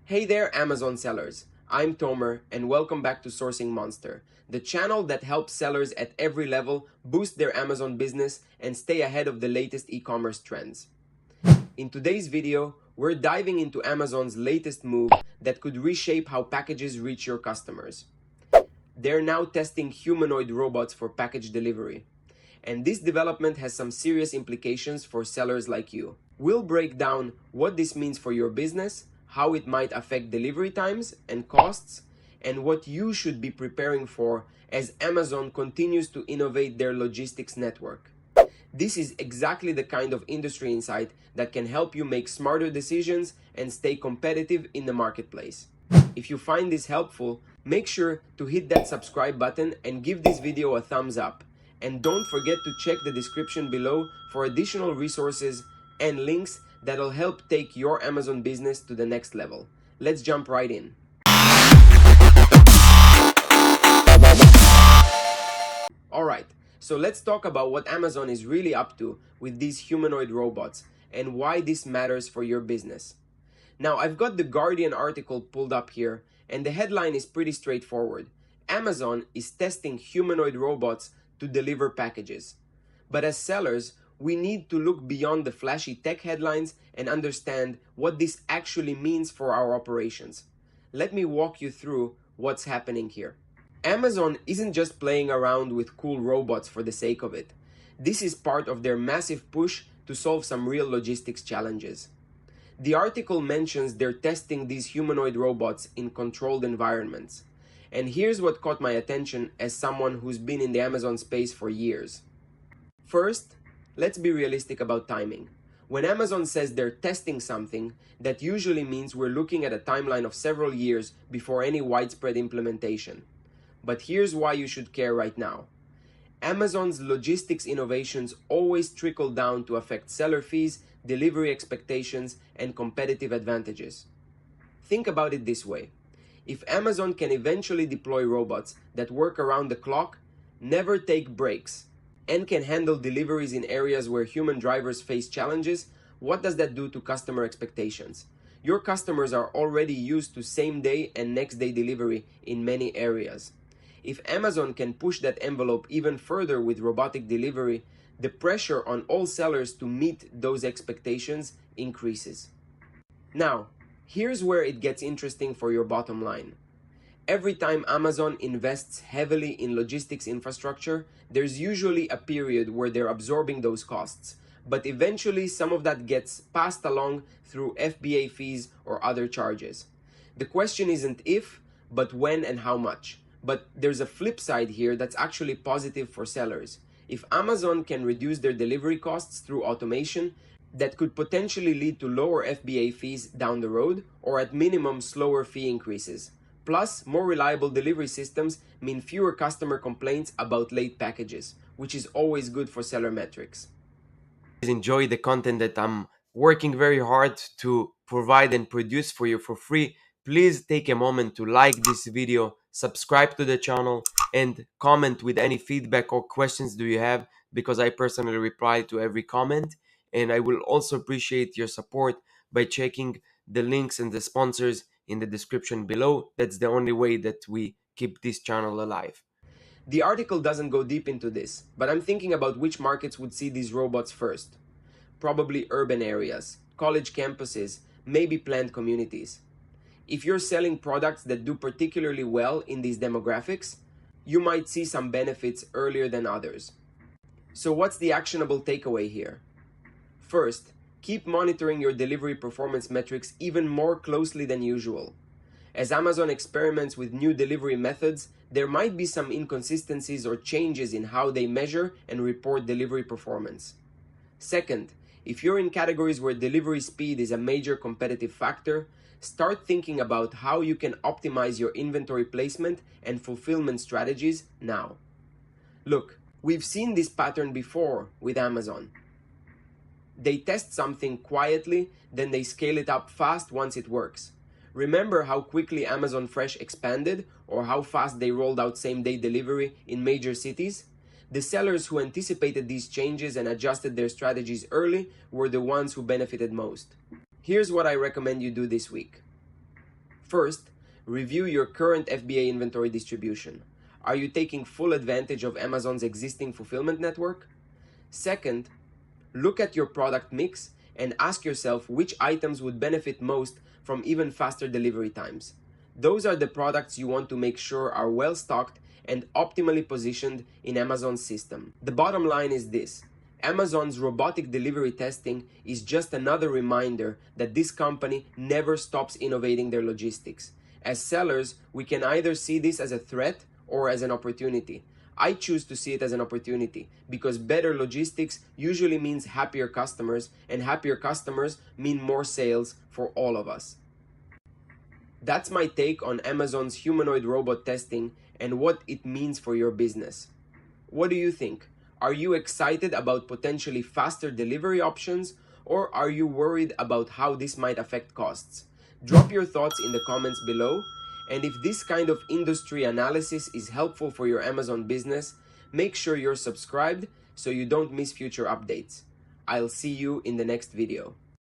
Hey there, Amazon sellers. I'm Tomer, and welcome back to Sourcing Monster, the channel that helps sellers at every level boost their Amazon business and stay ahead of the latest e-commerce trends. In today's video, we're diving into Amazon's latest move that could reshape how packages reach your customers. They're now testing humanoid robots for package delivery. And this development has some serious implications for sellers like you. We'll break down what this means for your business, how it might affect delivery times and costs, and what you should be preparing for as Amazon continues to innovate their logistics network. This is exactly the kind of industry insight that can help you make smarter decisions and stay competitive in the marketplace. If you find this helpful, make sure to hit that subscribe button and give this video a thumbs up. And don't forget to check the description below for additional resources and links that'll help take your Amazon business to the next level. Let's jump right in. Alright, so let's talk about what Amazon is really up to with these humanoid robots and why this matters for your business. Now, I've got the Guardian article pulled up here, and the headline is pretty straightforward. Amazon is testing humanoid robots to deliver packages. But as sellers, we need to look beyond the flashy tech headlines and understand what this actually means for our operations. Let me walk you through what's happening here. Amazon isn't just playing around with cool robots for the sake of it. This is part of their massive push to solve some real logistics challenges. The article mentions they're testing these humanoid robots in controlled environments. And here's what caught my attention as someone who's been in the Amazon space for years. First, let's be realistic about timing. When Amazon says they're testing something, that usually means we're looking at a timeline of several years before any widespread implementation. But here's why you should care right now. Amazon's logistics innovations always trickle down to affect seller fees, delivery expectations, and competitive advantages. Think about it this way. If Amazon can eventually deploy robots that work around the clock, never take breaks, and can handle deliveries in areas where human drivers face challenges, what does that do to customer expectations? Your customers are already used to same-day and next-day delivery in many areas. If Amazon can push that envelope even further with robotic delivery, the pressure on all sellers to meet those expectations increases. Now, here's where it gets interesting for your bottom line. Every time Amazon invests heavily in logistics infrastructure, there's usually a period where they're absorbing those costs. But eventually, some of that gets passed along through FBA fees or other charges. The question isn't if, but when and how much. But there's a flip side here that's actually positive for sellers. If Amazon can reduce their delivery costs through automation, that could potentially lead to lower FBA fees down the road, or at minimum slower fee increases. Plus, more reliable delivery systems mean fewer customer complaints about late packages, which is always good for seller metrics. Enjoy the content that I'm working very hard to provide and produce for you for free, please take a moment to like this video, subscribe to the channel, and comment with any feedback or questions do you have, because I personally reply to every comment. And I will also appreciate your support by checking the links and the sponsors in the description below. That's the only way that we keep this channel alive. The article doesn't go deep into this, but I'm thinking about which markets would see these robots first. Probably urban areas, college campuses, maybe planned communities. If you're selling products that do particularly well in these demographics, you might see some benefits earlier than others. So what's the actionable takeaway here? First, keep monitoring your delivery performance metrics even more closely than usual. As Amazon experiments with new delivery methods, there might be some inconsistencies or changes in how they measure and report delivery performance. Second, if you're in categories where delivery speed is a major competitive factor, start thinking about how you can optimize your inventory placement and fulfillment strategies now. Look, we've seen this pattern before with Amazon. They test something quietly, then they scale it up fast once it works. Remember how quickly Amazon Fresh expanded, or how fast they rolled out same-day delivery in major cities? The sellers who anticipated these changes and adjusted their strategies early were the ones who benefited most. Here's what I recommend you do this week. First, review your current FBA inventory distribution. Are you taking full advantage of Amazon's existing fulfillment network? Second, look at your product mix and ask yourself which items would benefit most from even faster delivery times. Those are the products you want to make sure are well stocked and optimally positioned in Amazon's system. The bottom line is this: Amazon's robotic delivery testing is just another reminder that this company never stops innovating their logistics. As sellers, we can either see this as a threat or as an opportunity. I choose to see it as an opportunity because better logistics usually means happier customers, and happier customers mean more sales for all of us. That's my take on Amazon's humanoid robot testing and what it means for your business. What do you think? Are you excited about potentially faster delivery options, or are you worried about how this might affect costs? Drop your thoughts in the comments below, and if this kind of industry analysis is helpful for your Amazon business, make sure you're subscribed so you don't miss future updates. I'll see you in the next video.